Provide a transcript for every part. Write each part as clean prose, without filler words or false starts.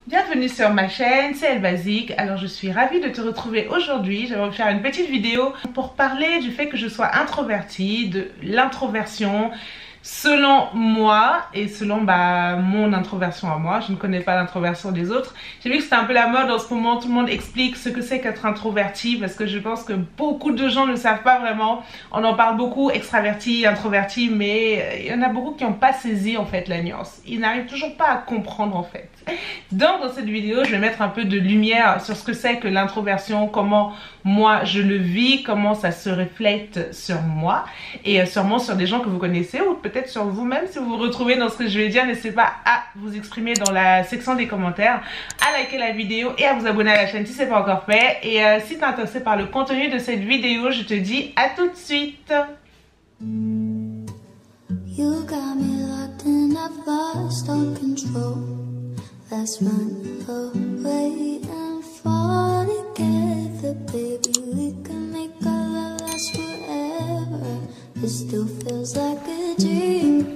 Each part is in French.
Bienvenue sur ma chaîne, c'est Elle Basique. Alors je suis ravie de te retrouver aujourd'hui. J'aimerais faire une petite vidéo pour parler du fait que je sois introvertie, de l'introversion selon moi et selon mon introversion à moi. Je ne connais pas l'introversion des autres. J'ai vu que c'était un peu la mode en ce moment, tout le monde explique ce que c'est qu'être introverti parce que je pense que beaucoup de gens ne savent pas vraiment. On en parle beaucoup, extraverti, introverti, mais il y en a beaucoup qui n'ont pas saisi en fait la nuance. Ils n'arrivent toujours pas à comprendre en fait. Donc dans cette vidéo, je vais mettre un peu de lumière sur ce que c'est que l'introversion, comment moi je le vis, comment ça se reflète sur moi et sûrement sur des gens que vous connaissez ou peut-être sur vous-même. Si vous vous retrouvez dans ce que je vais dire, n'hésitez pas à vous exprimer dans la section des commentaires, à liker la vidéo et à vous abonner à la chaîne si ce n'est pas encore fait. Et si tu es intéressé par le contenu de cette vidéo, je te dis à tout de suite. You got me locked and I've lost all control. Let's run away and fall together, baby. We can make our love last forever. It still feels like a dream.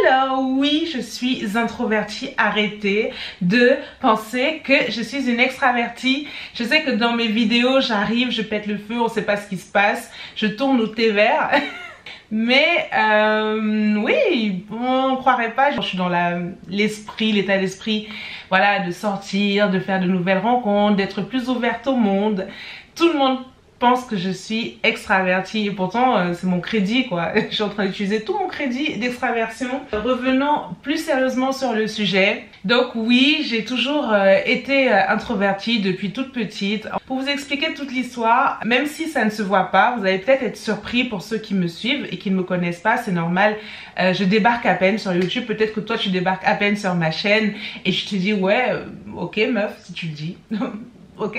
Alors oui, je suis introvertie. Arrêtez de penser que je suis une extravertie. Je sais que dans mes vidéos, j'arrive, je pète le feu, on sait pas ce qui se passe. Je tourne au thé vert. Mais oui, on ne croirait pas. Je suis dans l'état d'esprit, voilà, de sortir, de faire de nouvelles rencontres, d'être plus ouverte au monde. Tout le monde pense que je suis extravertie et pourtant c'est mon crédit quoi. Je suis en train d'utiliser tout mon crédit d'extraversion. Revenons plus sérieusement sur le sujet. Donc oui, j'ai toujours été introvertie depuis toute petite. Pour vous expliquer toute l'histoire, même si ça ne se voit pas, vous allez peut-être être surpris pour ceux qui me suivent et qui ne me connaissent pas, c'est normal. Je débarque à peine sur YouTube, peut-être que toi tu débarques à peine sur ma chaîne et je te dis ouais, ok meuf si tu le dis, ok.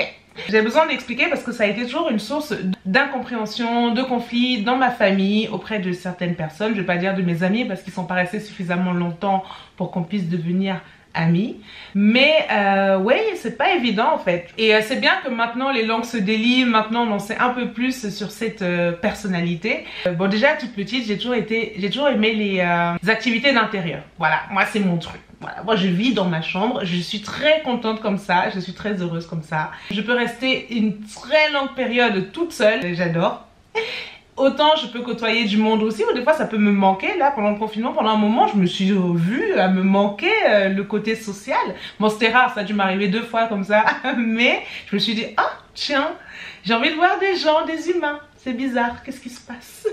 J'ai besoin d'expliquer parce que ça a été toujours une source d'incompréhension, de conflits dans ma famille, auprès de certaines personnes. Je ne vais pas dire de mes amis parce qu'ils sont pas restés suffisamment longtemps pour qu'on puisse devenir amis. Mais oui, c'est pas évident en fait. Et c'est bien que maintenant les langues se délient, maintenant on en sait un peu plus sur cette personnalité. Bon déjà toute petite, j'ai toujours aimé les activités d'intérieur. Voilà, moi c'est mon truc. Voilà, moi je vis dans ma chambre, je suis très contente comme ça, je suis très heureuse comme ça. Je peux rester une très longue période toute seule, j'adore. Autant je peux côtoyer du monde aussi, ou des fois ça peut me manquer. Là pendant le confinement, pendant un moment je me suis vue à me manquer le côté social. Bon c'était rare, ça a dû m'arriver 2 fois comme ça. Mais je me suis dit, ah tiens, j'ai envie de voir des gens, des humains. C'est bizarre, qu'est-ce qui se passe?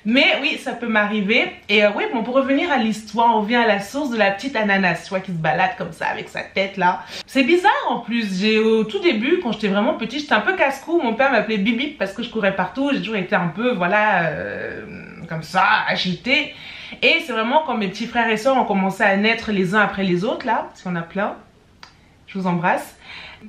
Mais oui, ça peut m'arriver. Et oui, bon, pour revenir à l'histoire, on vient à la source de la petite ananas, tu vois, qui se balade comme ça avec sa tête là. C'est bizarre en plus. Au tout début, quand j'étais vraiment petite, j'étais un peu casse-cou. Mon père m'appelait Bibi parce que je courais partout. J'ai toujours été un peu, voilà, comme ça, agitée. Et c'est vraiment quand mes petits frères et soeurs ont commencé à naître les uns après les autres là, parce qu'il y en a plein. Je vous embrasse.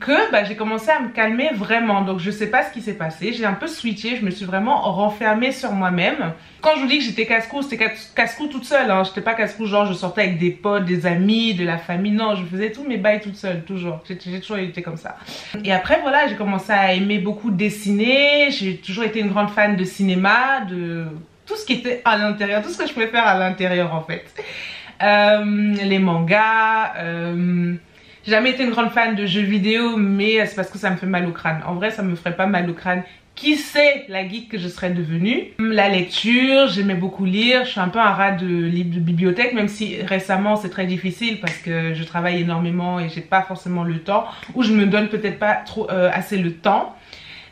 Que j'ai commencé à me calmer vraiment. Donc je sais pas ce qui s'est passé, j'ai un peu switché, je me suis vraiment renfermée sur moi-même. Quand je vous dis que j'étais casse-cou, c'était casse-cou toute seule hein. J'étais pas casse-cou genre je sortais avec des potes, des amis, de la famille, non, je faisais tous mes bails toute seule, toujours. J'ai toujours été comme ça. Et après voilà, j'ai commencé à aimer beaucoup dessiner, j'ai toujours été une grande fan de cinéma, de tout ce qui était à l'intérieur, tout ce que je pouvais faire à l'intérieur en fait. Les mangas, j'ai jamais été une grande fan de jeux vidéo, mais c'est parce que ça me fait mal au crâne. En vrai, ça me ferait pas mal au crâne. Qui sait la geek que je serais devenue? La lecture, j'aimais beaucoup lire. Je suis un peu un rat de livres de bibliothèque, même si récemment c'est très difficile parce que je travaille énormément et j'ai pas forcément le temps. Ou je me donne peut-être pas trop assez le temps.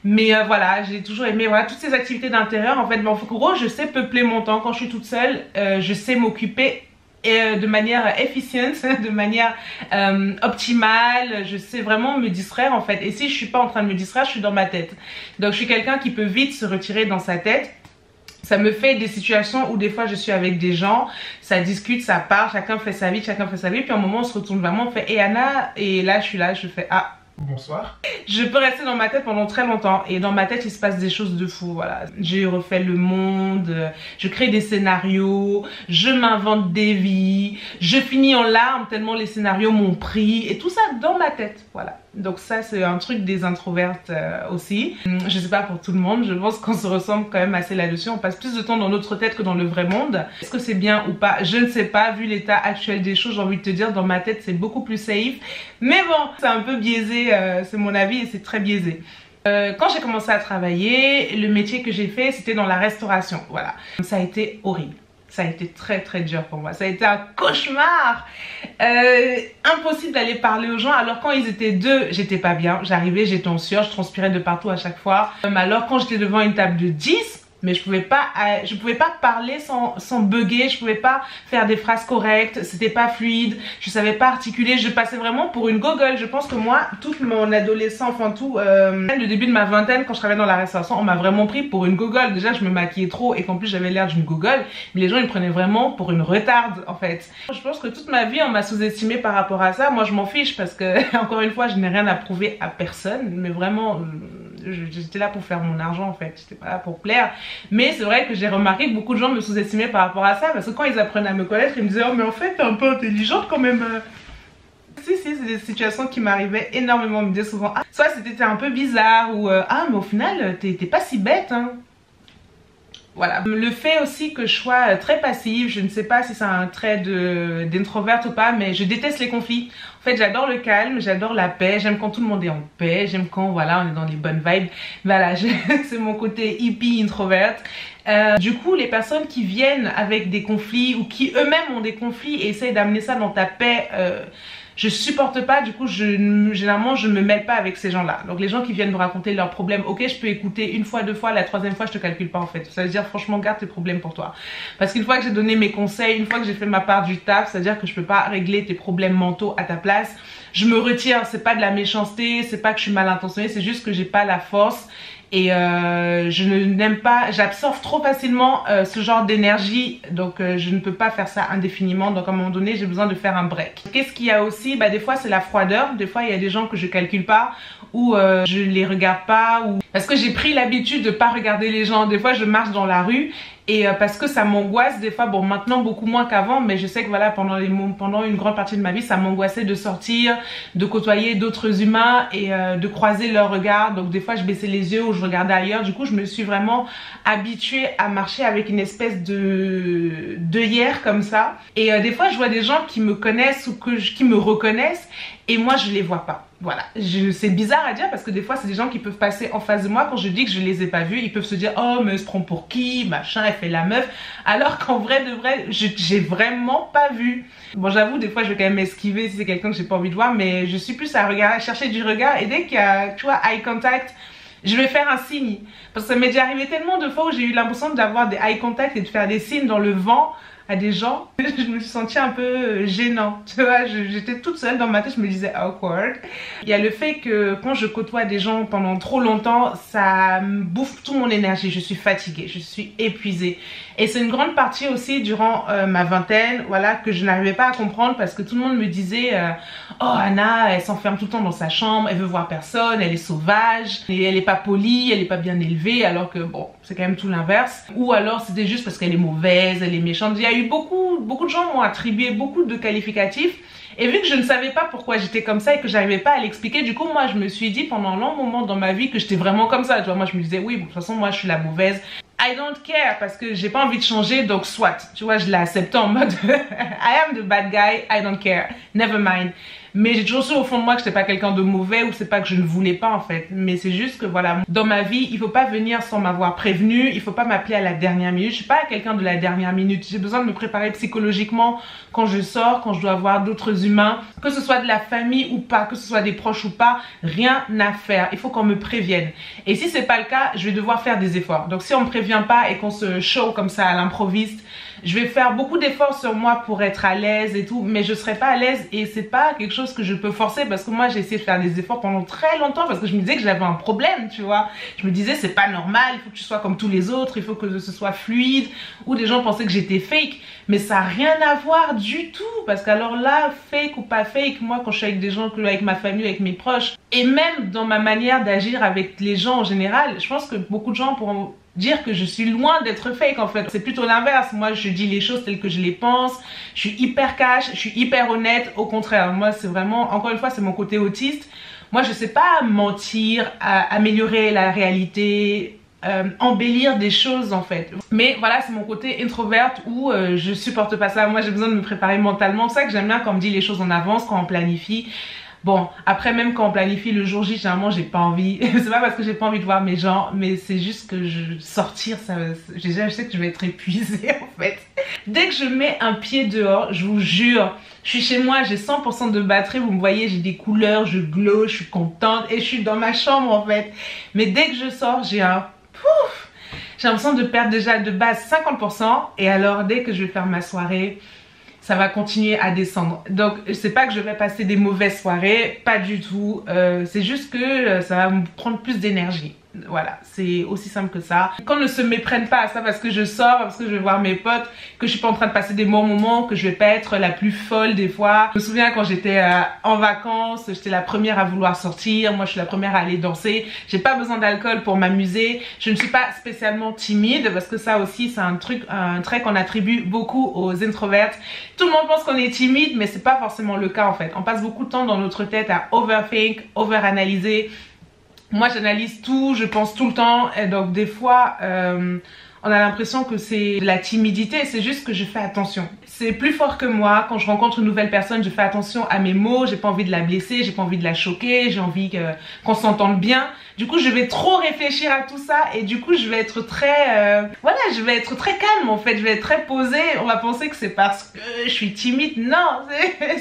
Mais voilà, j'ai toujours aimé voilà, toutes ces activités d'intérieur. En fait, en gros, je sais peupler mon temps. Quand je suis toute seule, je sais m'occuper de manière efficiente, de manière optimale. Je sais vraiment me distraire en fait. Et si je suis pas en train de me distraire, je suis dans ma tête. Donc je suis quelqu'un qui peut vite se retirer dans sa tête. Ça me fait des situations où des fois je suis avec des gens, ça discute, ça part, chacun fait sa vie, puis à un moment on se retourne vraiment, on fait « Et Anna ?» Et là je suis là, je fais « Ah !» Bonsoir. Je peux rester dans ma tête pendant très longtemps et dans ma tête il se passe des choses de fou, voilà. J'ai refait le monde, je crée des scénarios, je m'invente des vies, je finis en larmes tellement les scénarios m'ont pris et tout ça dans ma tête, voilà. Donc ça c'est un truc des introvertes aussi. Je sais pas pour tout le monde, je pense qu'on se ressemble quand même assez là-dessus. On passe plus de temps dans notre tête que dans le vrai monde. Est-ce que c'est bien ou pas? Je ne sais pas, vu l'état actuel des choses, j'ai envie de te dire, dans ma tête c'est beaucoup plus safe. Mais bon, c'est un peu biaisé, c'est mon avis et c'est très biaisé. Quand j'ai commencé à travailler, le métier que j'ai fait c'était dans la restauration, voilà. Ça a été horrible. Ça a été très très dur pour moi, ça a été un cauchemar. Impossible d'aller parler aux gens, alors quand ils étaient deux, j'étais pas bien, j'arrivais, j'étais en sueur, je transpirais de partout à chaque fois. Alors quand j'étais devant une table de 10, mais je pouvais pas parler sans bugger, je pouvais pas faire des phrases correctes, c'était pas fluide, je savais pas articuler, je passais vraiment pour une gogole. Je pense que moi, toute mon adolescence, enfin tout, le début de ma vingtaine, quand je travaillais dans la restauration, on m'a vraiment pris pour une gogole. Déjà, je me maquillais trop et qu'en plus j'avais l'air d'une gogole, mais les gens ils me prenaient vraiment pour une retarde en fait. Je pense que toute ma vie, on m'a sous-estimé par rapport à ça. Moi, je m'en fiche parce que, encore une fois, je n'ai rien à prouver à personne, mais vraiment, j'étais là pour faire mon argent en fait, j'étais pas là pour plaire. Mais c'est vrai que j'ai remarqué que beaucoup de gens me sous-estimaient par rapport à ça, parce que quand ils apprenaient à me connaître, ils me disaient « Oh mais en fait t'es un peu intelligente quand même ». Si, c'est des situations qui m'arrivaient énormément, on me disait souvent « Ah, soit c'était un peu bizarre » ou « Ah mais au final t'es pas si bête hein ». Voilà. Le fait aussi que je sois très passive, je ne sais pas si c'est un trait d'introverte ou pas, mais je déteste les conflits. En fait, j'adore le calme, j'adore la paix, j'aime quand tout le monde est en paix, j'aime quand voilà, on est dans les bonnes vibes. Voilà, c'est mon côté hippie introverte. Du coup, les personnes qui viennent avec des conflits ou qui eux-mêmes ont des conflits et essayent d'amener ça dans ta paix, je supporte pas. Du coup, généralement je me mêle pas avec ces gens là. Donc les gens qui viennent me raconter leurs problèmes, ok, je peux écouter une fois, deux fois, la troisième fois je te calcule pas en fait. Ça veut dire franchement garde tes problèmes pour toi, parce qu'une fois que j'ai donné mes conseils, une fois que j'ai fait ma part du taf, c'est à dire que je peux pas régler tes problèmes mentaux à ta place. Je me retire, c'est pas de la méchanceté, c'est pas que je suis mal intentionnée, c'est juste que j'ai pas la force. Et je n'aime pas, j'absorbe trop facilement ce genre d'énergie, donc je ne peux pas faire ça indéfiniment. Donc à un moment donné j'ai besoin de faire un break. Qu'est-ce qu'il y a aussi? Bah des fois c'est la froideur, des fois il y a des gens que je calcule pas ou je les regarde pas, ou parce que j'ai pris l'habitude de pas regarder les gens. Des fois je marche dans la rue et parce que ça m'angoisse des fois, bon maintenant beaucoup moins qu'avant, mais je sais que voilà pendant une grande partie de ma vie ça m'angoissait de sortir, de côtoyer d'autres humains et de croiser leurs regards. Donc des fois je baissais les yeux ou je regardais ailleurs. Du coup je me suis vraiment habituée à marcher avec une espèce d'œillère comme ça. Et des fois je vois des gens qui me connaissent ou qui me reconnaissent et moi je les vois pas. Voilà, c'est bizarre à dire parce que des fois c'est des gens qui peuvent passer en face de moi quand je dis que je les ai pas vus. Ils peuvent se dire oh mais elle se prend pour qui, machin, elle fait la meuf, alors qu'en vrai de vrai j'ai vraiment pas vu. Bon j'avoue des fois je vais quand même esquiver si c'est quelqu'un que j'ai pas envie de voir, mais je suis plus à regarder, à chercher du regard, et dès qu'il y a tu vois eye contact, je vais faire un signe. Parce que ça m'est déjà arrivé tellement de fois où j'ai eu l'impression d'avoir des eye contact et de faire des signes dans le vent à des gens. Je me suis sentie un peu gênant, tu vois, j'étais toute seule dans ma tête, je me disais awkward. Il y a le fait que quand je côtoie des gens pendant trop longtemps, ça me bouffe toute mon énergie, je suis fatiguée, je suis épuisée. Et c'est une grande partie aussi durant ma vingtaine, voilà, que je n'arrivais pas à comprendre parce que tout le monde me disait oh Anna, elle s'enferme tout le temps dans sa chambre, elle veut voir personne, elle est sauvage, et elle est pas polie, elle est pas bien élevée, alors que bon, c'est quand même tout l'inverse. Ou alors c'était juste parce qu'elle est mauvaise, elle est méchante. Il y a eu beaucoup de gens m'ont attribué beaucoup de qualificatifs. Et vu que je ne savais pas pourquoi j'étais comme ça et que j'arrivais pas à l'expliquer, du coup moi je me suis dit pendant un long moment dans ma vie que j'étais vraiment comme ça. Tu vois, moi je me disais oui, bon, de toute façon moi je suis la mauvaise. I don't care parce que j'ai pas envie de changer, donc soit. Tu vois, je l'ai accepté en mode I am the bad guy, I don't care, never mind. Mais j'ai toujours su au fond de moi que j'étais pas quelqu'un de mauvais, ou c'est pas que je ne voulais pas en fait. Mais c'est juste que voilà, dans ma vie, il faut pas venir sans m'avoir prévenu, il faut pas m'appeler à la dernière minute. Je suis pas quelqu'un de la dernière minute. J'ai besoin de me préparer psychologiquement quand je sors, quand je dois voir d'autres humains, que ce soit de la famille ou pas, que ce soit des proches ou pas, rien à faire. Il faut qu'on me prévienne. Et si c'est pas le cas, je vais devoir faire des efforts. Donc si on me prévient pas et qu'on se show comme ça à l'improviste, je vais faire beaucoup d'efforts sur moi pour être à l'aise et tout, mais je serai pas à l'aise et c'est pas quelque chose que je peux forcer parce que moi j'ai essayé de faire des efforts pendant très longtemps parce que je me disais que j'avais un problème, tu vois. Je me disais c'est pas normal, il faut que tu sois comme tous les autres, il faut que ce soit fluide, ou des gens pensaient que j'étais fake, mais ça a rien à voir du tout parce qu'alors là, fake ou pas fake, moi quand je suis avec des gens, avec ma famille, avec mes proches, et même dans ma manière d'agir avec les gens en général, je pense que beaucoup de gens pourront dire que je suis loin d'être fake en fait. C'est plutôt l'inverse. Moi je dis les choses telles que je les pense. Je suis hyper cash, je suis hyper honnête. Au contraire, moi c'est vraiment, encore une fois, c'est mon côté autiste. Moi je sais pas mentir, améliorer la réalité, embellir des choses en fait. Mais voilà, c'est mon côté introverte où je supporte pas ça. Moi j'ai besoin de me préparer mentalement. C'est ça que j'aime bien quand on me dit les choses en avance, quand on planifie. Bon, après même quand on planifie le jour J, généralement j'ai pas envie. C'est pas parce que j'ai pas envie de voir mes gens, mais c'est juste que sortir, ça, je sais que je vais être épuisée en fait. Dès que je mets un pied dehors, je vous jure, je suis chez moi, j'ai 100% de batterie, vous me voyez, j'ai des couleurs, je glow, je suis contente et je suis dans ma chambre en fait. Mais dès que je sors, j'ai un pouf, j'ai l'impression de perdre déjà de base 50% et alors dès que je vais faire ma soirée, ça va continuer à descendre. Donc c'est pas que je vais passer des mauvaises soirées, pas du tout, c'est juste que ça va me prendre plus d'énergie. Voilà, c'est aussi simple que ça. Qu'on ne se méprenne pas à ça parce que je sors, parce que je vais voir mes potes, que je suis pas en train de passer des bons moments, que je vais pas être la plus folle des fois. Je me souviens quand j'étais en vacances, j'étais la première à vouloir sortir, moi je suis la première à aller danser. J'ai pas besoin d'alcool pour m'amuser. Je ne suis pas spécialement timide parce que ça aussi c'est un trait qu'on attribue beaucoup aux introvertes. Tout le monde pense qu'on est timide mais c'est pas forcément le cas en fait. On passe beaucoup de temps dans notre tête à overthink, overanalyser. Moi j'analyse tout, je pense tout le temps et donc des fois on a l'impression que c'est de la timidité, c'est juste que je fais attention. C'est plus fort que moi, quand je rencontre une nouvelle personne, je fais attention à mes mots, j'ai pas envie de la blesser, j'ai pas envie de la choquer, j'ai envie qu'on s'entende bien. Du coup je vais trop réfléchir à tout ça et du coup je vais être très voilà, je vais être très calme en fait, je vais être très posée. On va penser que c'est parce que je suis timide, non,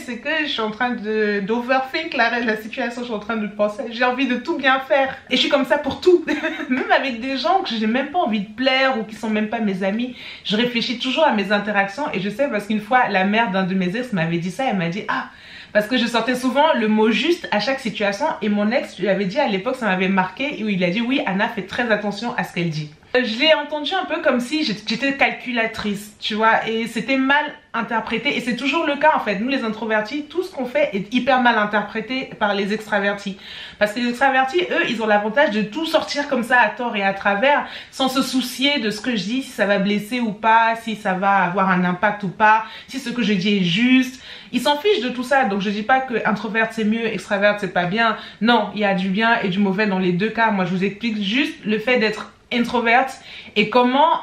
c'est que je suis en train d'overthink la situation, je suis en train de penser, j'ai envie de tout bien faire et je suis comme ça pour tout. Même avec des gens que j'ai même pas envie de plaire ou qui sont même pas mes amis, je réfléchis toujours à mes interactions et je sais parce qu'une fois la mère d'un de mes ex m'avait dit ça, elle m'a dit ah, parce que je sortais souvent le mot juste à chaque situation et mon ex, je lui avais dit à l'époque, ça m'avait marqué, et où il a dit oui, Anna fait très attention à ce qu'elle dit. Je l'ai entendu un peu comme si j'étais calculatrice, tu vois, et c'était mal interprété et c'est toujours le cas en fait. Nous les introvertis, tout ce qu'on fait est hyper mal interprété par les extravertis. Parce que les extravertis, eux, ils ont l'avantage de tout sortir comme ça à tort et à travers sans se soucier de ce que je dis, si ça va blesser ou pas, si ça va avoir un impact ou pas, si ce que je dis est juste. Ils s'en fichent de tout ça, donc je dis pas que introverte c'est mieux, extraverte c'est pas bien. Non, il y a du bien et du mauvais dans les deux cas. Moi je vous explique juste le fait d'être introverte et comment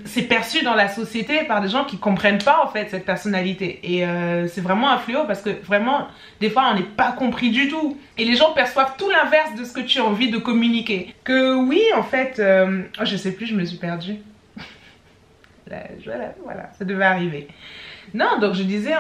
c'est perçu dans la société par des gens qui comprennent pas en fait cette personnalité et c'est vraiment un fléau parce que vraiment des fois on n'est pas compris du tout et les gens perçoivent tout l'inverse de ce que tu as envie de communiquer. Que oui en fait oh, je sais plus, je me suis perdue. Voilà, ça devait arriver. Non, donc je disais,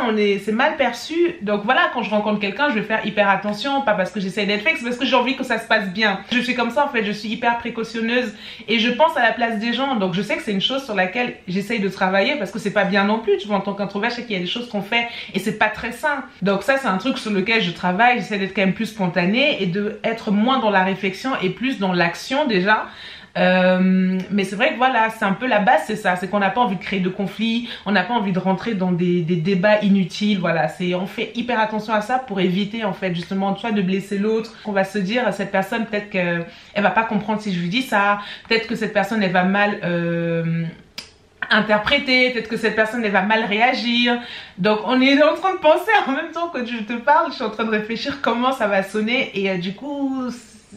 c'est mal perçu. Donc voilà, quand je rencontre quelqu'un, je vais faire hyper attention. Pas parce que j'essaie d'être fake, c'est parce que j'ai envie que ça se passe bien. Je suis comme ça en fait, je suis hyper précautionneuse. Et je pense à la place des gens. Donc je sais que c'est une chose sur laquelle j'essaye de travailler. Parce que c'est pas bien non plus. Tu vois, en tant qu'introvert, je sais qu'il y a des choses qu'on fait. Et c'est pas très sain. Donc ça, c'est un truc sur lequel je travaille. J'essaie d'être quand même plus spontanée. Et d'être moins dans la réflexion et plus dans l'action déjà. Mais c'est vrai que voilà, c'est un peu la base, c'est ça, c'est qu'on n'a pas envie de créer de conflits, on n'a pas envie de rentrer dans des débats inutiles, voilà, on fait hyper attention à ça pour éviter en fait justement soit de blesser l'autre. On va se dire, cette personne peut-être qu'elle va pas comprendre si je lui dis ça, peut-être que cette personne elle va mal interpréter, peut-être que cette personne elle va mal réagir. Donc on est en train de penser en même temps que je te parle, je suis en train de réfléchir comment ça va sonner et du coup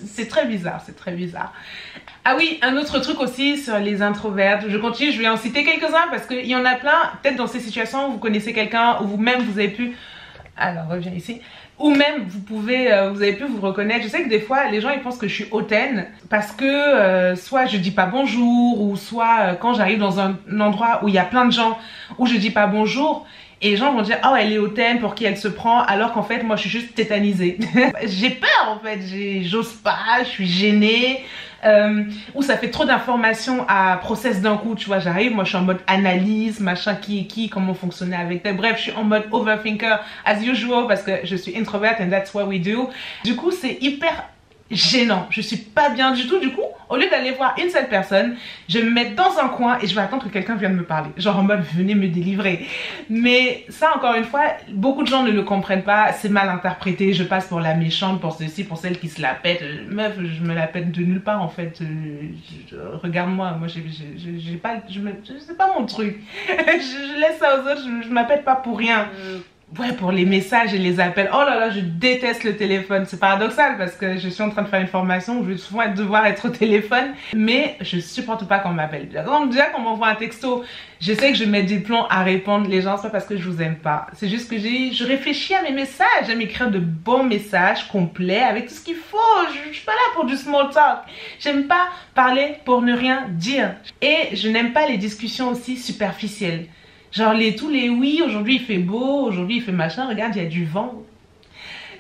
c'est très bizarre, c'est très bizarre. Ah oui, un autre truc aussi sur les introvertes, je continue, je vais en citer quelques-uns parce qu'il y en a plein, peut-être dans ces situations où vous connaissez quelqu'un, ou vous-même vous avez pu, alors reviens ici, ou même vous avez pu vous reconnaître. Je sais que des fois les gens ils pensent que je suis hautaine parce que soit je dis pas bonjour, ou soit quand j'arrive dans un endroit où il y a plein de gens où je dis pas bonjour, et les gens vont dire oh elle est hautaine, pour qui elle se prend, alors qu'en fait moi je suis juste tétanisée. J'ai peur en fait, j'ose pas, je suis gênée. Ou ça fait trop d'informations à process d'un coup, tu vois, j'arrive, moi je suis en mode analyse, machin, qui est qui, comment fonctionner avec tel, bref je suis en mode overthinker as usual parce que je suis introvert and that's what we do. Du coup c'est hyper gênant. Je suis pas bien du tout. Du coup, au lieu d'aller voir une seule personne, je vais me mettre dans un coin et je vais attendre que quelqu'un vienne me parler. Genre en mode, venez me délivrer. Mais ça, encore une fois, beaucoup de gens ne le comprennent pas. C'est mal interprété. Je passe pour la méchante, pour ceci, pour celle qui se la pète. Meuf, je me la pète de nulle part en fait. Regarde-moi, moi, j'ai pas, c'est pas mon truc. je laisse ça aux autres. Je m'appelle pas pour rien. Ouais, pour les messages et les appels. Oh là là, je déteste le téléphone. C'est paradoxal parce que je suis en train de faire une formation où je vais souvent devoir être au téléphone. Mais je supporte pas qu'on m'appelle. Donc déjà, quand on m'envoie un texto, je sais que je mets des plombs à répondre. Les gens, c'est pas parce que je vous aime pas. C'est juste que je réfléchis à mes messages. J'aime écrire de bons messages complets avec tout ce qu'il faut. Je suis pas là pour du small talk. J'aime pas parler pour ne rien dire. Et je n'aime pas les discussions aussi superficielles. Genre tous les oui, aujourd'hui il fait beau, aujourd'hui il fait machin, regarde il y a du vent.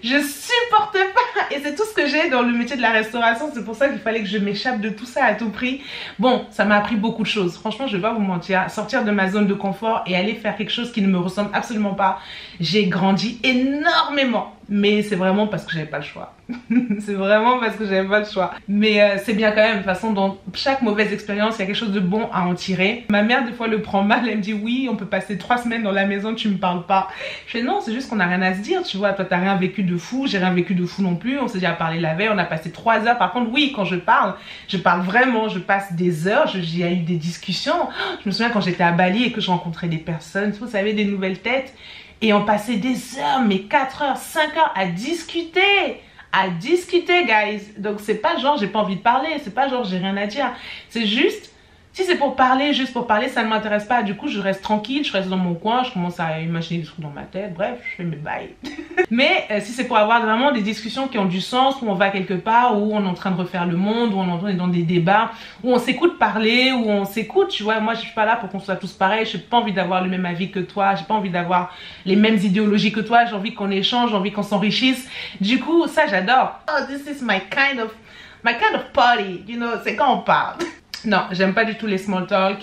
Je supporte pas et c'est tout ce que j'ai dans le métier de la restauration, c'est pour ça qu'il fallait que je m'échappe de tout ça à tout prix. Bon, ça m'a appris beaucoup de choses, franchement je vais pas vous mentir, sortir de ma zone de confort et aller faire quelque chose qui ne me ressemble absolument pas. J'ai grandi énormément, mais c'est vraiment parce que j'avais pas le choix. C'est vraiment parce que j'avais pas le choix. Mais c'est bien quand même, de toute façon dans chaque mauvaise expérience il y a quelque chose de bon à en tirer. Ma mère des fois le prend mal, elle me dit oui on peut passer 3 semaines dans la maison, tu me parles pas. Je fais non, c'est juste qu'on a rien à se dire, tu vois, toi t'as rien vécu de fou, j'ai rien vécu de fou non plus, on s'est déjà parlé la veille, on a passé 3 heures. Par contre oui, quand je parle vraiment, je passe des heures, il y a eu des discussions. Je me souviens quand j'étais à Bali et que je rencontrais des personnes, vous savez, des nouvelles têtes, et on passait des heures, mais 4 heures, 5 heures à discuter, guys. Donc c'est pas genre j'ai pas envie de parler, c'est pas genre j'ai rien à dire, c'est juste si c'est pour parler, juste pour parler, ça ne m'intéresse pas. Du coup je reste tranquille, je reste dans mon coin, je commence à imaginer des trucs dans ma tête, bref je fais mes bails. Mais si c'est pour avoir vraiment des discussions qui ont du sens, où on va quelque part, où on est en train de refaire le monde, où on est dans des débats, où on s'écoute parler, où on s'écoute, tu vois, moi je suis pas là pour qu'on soit tous pareils, j'ai pas envie d'avoir le même avis que toi, j'ai pas envie d'avoir les mêmes idéologies que toi, j'ai envie qu'on échange, j'ai envie qu'on s'enrichisse. Du coup ça j'adore. Oh, this is my kind of party, you know, c'est quand on parle. Non, j'aime pas du tout les small talk,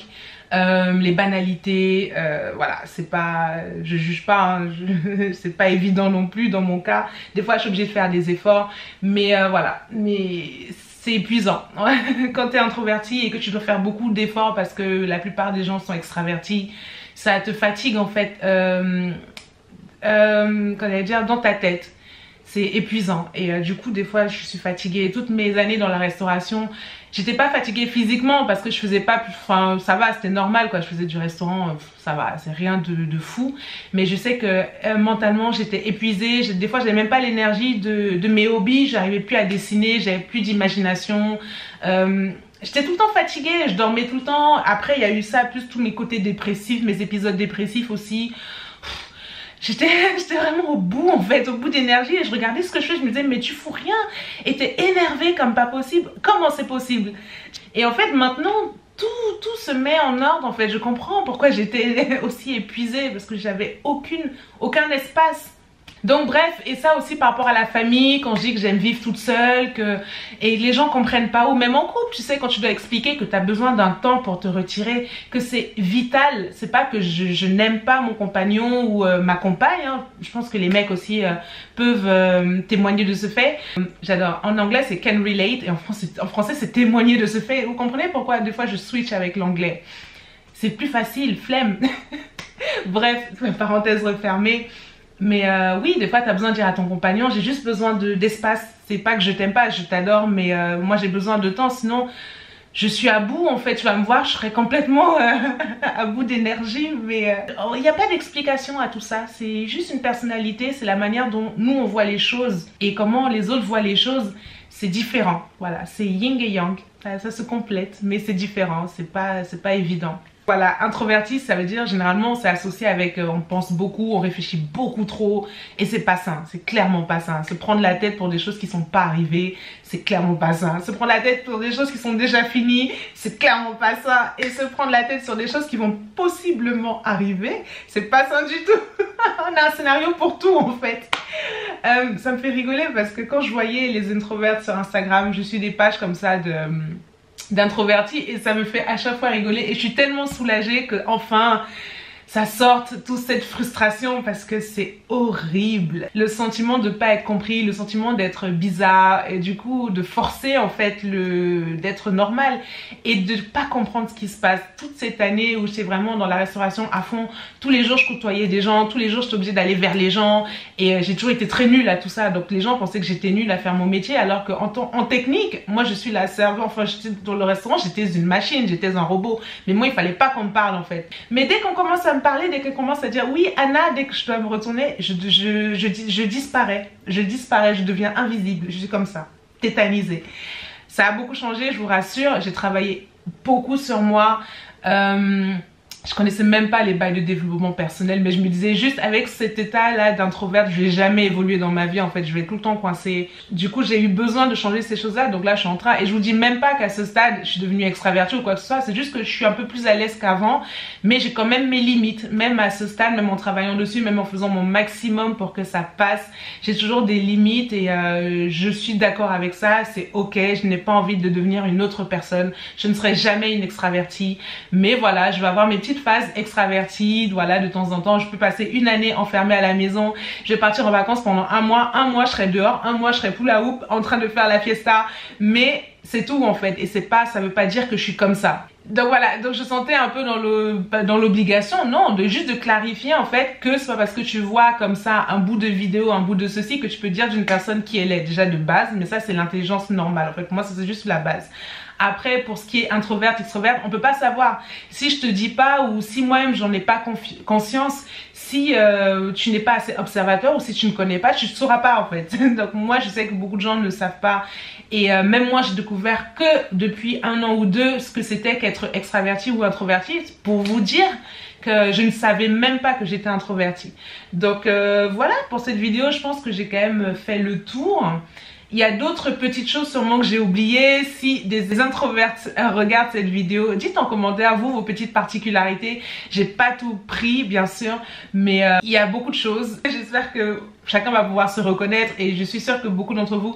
les banalités, voilà, c'est pas, je juge pas, hein, c'est pas évident non plus dans mon cas. Des fois je suis obligée de faire des efforts, mais voilà, mais c'est épuisant. Quand tu es introverti et que tu dois faire beaucoup d'efforts parce que la plupart des gens sont extravertis, ça te fatigue en fait, dans ta tête. C'est épuisant et du coup des fois je suis fatiguée. Toutes mes années dans la restauration, j'étais pas fatiguée physiquement parce que je faisais pas, enfin ça va, c'était normal quoi, je faisais du restaurant, ça va, c'est rien de fou. Mais je sais que mentalement j'étais épuisée, des fois j'avais même pas l'énergie de mes hobbies, j'arrivais plus à dessiner, j'avais plus d'imagination. J'étais tout le temps fatiguée, je dormais tout le temps. Après il y a eu ça, plus tous mes côtés dépressifs, mes épisodes dépressifs aussi. J'étais vraiment au bout en fait, au bout d'énergie et je regardais ce que je fais, je me disais mais tu fous rien et t'es énervée comme pas possible, comment c'est possible? Et en fait maintenant tout se met en ordre en fait, je comprends pourquoi j'étais aussi épuisée parce que j'avais aucun espace. Donc bref, et ça aussi par rapport à la famille, quand je dis que j'aime vivre toute seule, et les gens comprennent pas, ou même en couple, tu sais, quand tu dois expliquer que tu as besoin d'un temps pour te retirer, que c'est vital, c'est pas que je n'aime pas mon compagnon ou ma compagne, hein. Je pense que les mecs aussi peuvent témoigner de ce fait. J'adore, en anglais c'est can relate, et en français c'est témoigner de ce fait. Vous comprenez pourquoi des fois je switch avec l'anglais? C'est plus facile, flemme. Bref, parenthèse refermée. Mais oui, des fois tu as besoin de dire à ton compagnon j'ai juste besoin d'espace. C'est pas que je t'aime pas, je t'adore, mais moi j'ai besoin de temps, sinon je suis à bout en fait. Tu vas me voir, je serai complètement à bout d'énergie. Mais il n'y a pas d'explication à tout ça, c'est juste une personnalité, c'est la manière dont nous on voit les choses et comment les autres voient les choses. C'est différent, voilà, c'est yin et yang, ça se complète, mais c'est différent, c'est pas évident. Voilà, introverti, ça veut dire généralement c'est associé avec on pense beaucoup, on réfléchit beaucoup trop et c'est pas sain, c'est clairement pas sain. Se prendre la tête pour des choses qui sont pas arrivées, c'est clairement pas sain. Se prendre la tête pour des choses qui sont déjà finies, c'est clairement pas sain. Et se prendre la tête sur des choses qui vont possiblement arriver, c'est pas sain du tout. On a un scénario pour tout en fait. Ça me fait rigoler parce que quand je voyais les introverts sur Instagram, je suis des pages comme ça d'introvertis et ça me fait à chaque fois rigoler et je suis tellement soulagée que enfin ça sorte toute cette frustration parce que c'est horrible. Le sentiment de pas être compris, le sentiment d'être bizarre et du coup de forcer en fait d'être normal et de pas comprendre ce qui se passe. Toute cette année où j'étais vraiment dans la restauration à fond, tous les jours je côtoyais des gens, tous les jours j'étais obligée d'aller vers les gens et j'ai toujours été très nulle à tout ça. Donc les gens pensaient que j'étais nulle à faire mon métier alors qu'en technique, moi je suis la serveuse, enfin j'étais dans le restaurant, j'étais une machine, j'étais un robot. Mais moi il fallait pas qu'on me parle en fait. Mais dès qu'on commence à me parler, dès qu'on commence à dire oui Anna, dès que je dois me retourner, je disparais. Je disparais, je deviens invisible, je suis comme ça, tétanisée. Ça a beaucoup changé, je vous rassure, j'ai travaillé beaucoup sur moi. Je connaissais même pas les bails de développement personnel, mais je me disais juste avec cet état-là d'introverte, je vais jamais évoluer dans ma vie en fait, je vais tout le temps coincer. Du coup, j'ai eu besoin de changer ces choses-là, donc là je suis en train, et je vous dis même pas qu'à ce stade, je suis devenue extravertie ou quoi que ce soit, c'est juste que je suis un peu plus à l'aise qu'avant, mais j'ai quand même mes limites, même à ce stade, même en travaillant dessus, même en faisant mon maximum pour que ça passe, j'ai toujours des limites et je suis d'accord avec ça, c'est ok, je n'ai pas envie de devenir une autre personne, je ne serai jamais une extravertie, mais voilà, je vais avoir mes petites phase extravertie, voilà, de temps en temps je peux passer une année enfermée à la maison, je vais partir en vacances pendant un mois je serai dehors, un mois je serai poule à hoop en train de faire la fiesta, mais c'est tout en fait, et c'est pas, ça veut pas dire que je suis comme ça. Donc voilà, donc je sentais un peu dans l'obligation, non, juste de clarifier en fait que c'est pas parce que tu vois comme ça un bout de vidéo, un bout de ceci que tu peux dire d'une personne qui elle est déjà de base, mais ça c'est l'intelligence normale en fait, pour moi ça c'est juste la base. Après, pour ce qui est introverte, extroverte, on peut pas savoir. Si je te dis pas ou si moi-même j'en ai pas conscience, si tu n'es pas assez observateur ou si tu ne connais pas, tu ne sauras pas en fait. Donc moi, je sais que beaucoup de gens ne le savent pas. Et même moi, j'ai découvert que depuis 1 an ou 2 ce que c'était qu'être extraverti ou introverti. Pour vous dire que je ne savais même pas que j'étais introvertie. Donc voilà, pour cette vidéo, je pense que j'ai quand même fait le tour. Il y a d'autres petites choses sûrement que j'ai oubliées. Si des introvertes regardent cette vidéo, dites en commentaire vous vos petites particularités. J'ai pas tout pris bien sûr, mais il y a beaucoup de choses. J'espère que chacun va pouvoir se reconnaître et je suis sûre que beaucoup d'entre vous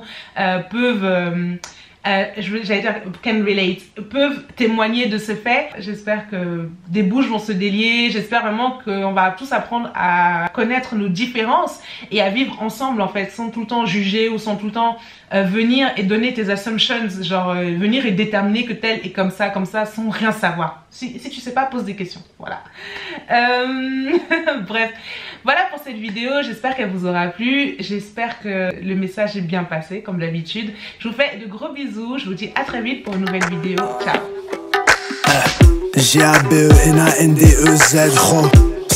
peuvent j'allais dire can relate, peuvent témoigner de ce fait. J'espère que des bouches vont se délier, j'espère vraiment qu'on va tous apprendre à connaître nos différences et à vivre ensemble en fait, sans tout le temps juger ou sans tout le temps venir et donner tes assumptions, genre venir et déterminer que tel est comme ça sans rien savoir. Si tu sais pas, pose des questions, voilà. Bref, voilà pour cette vidéo, j'espère qu'elle vous aura plu, j'espère que le message est bien passé comme d'habitude. Je vous fais de gros bisous, je vous dis à très vite pour une nouvelle vidéo, ciao.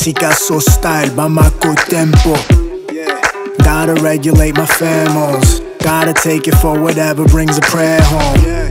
Picasso style, Bamako tempo. Gotta regulate my pheromones. Gotta take it for whatever brings a prayer home.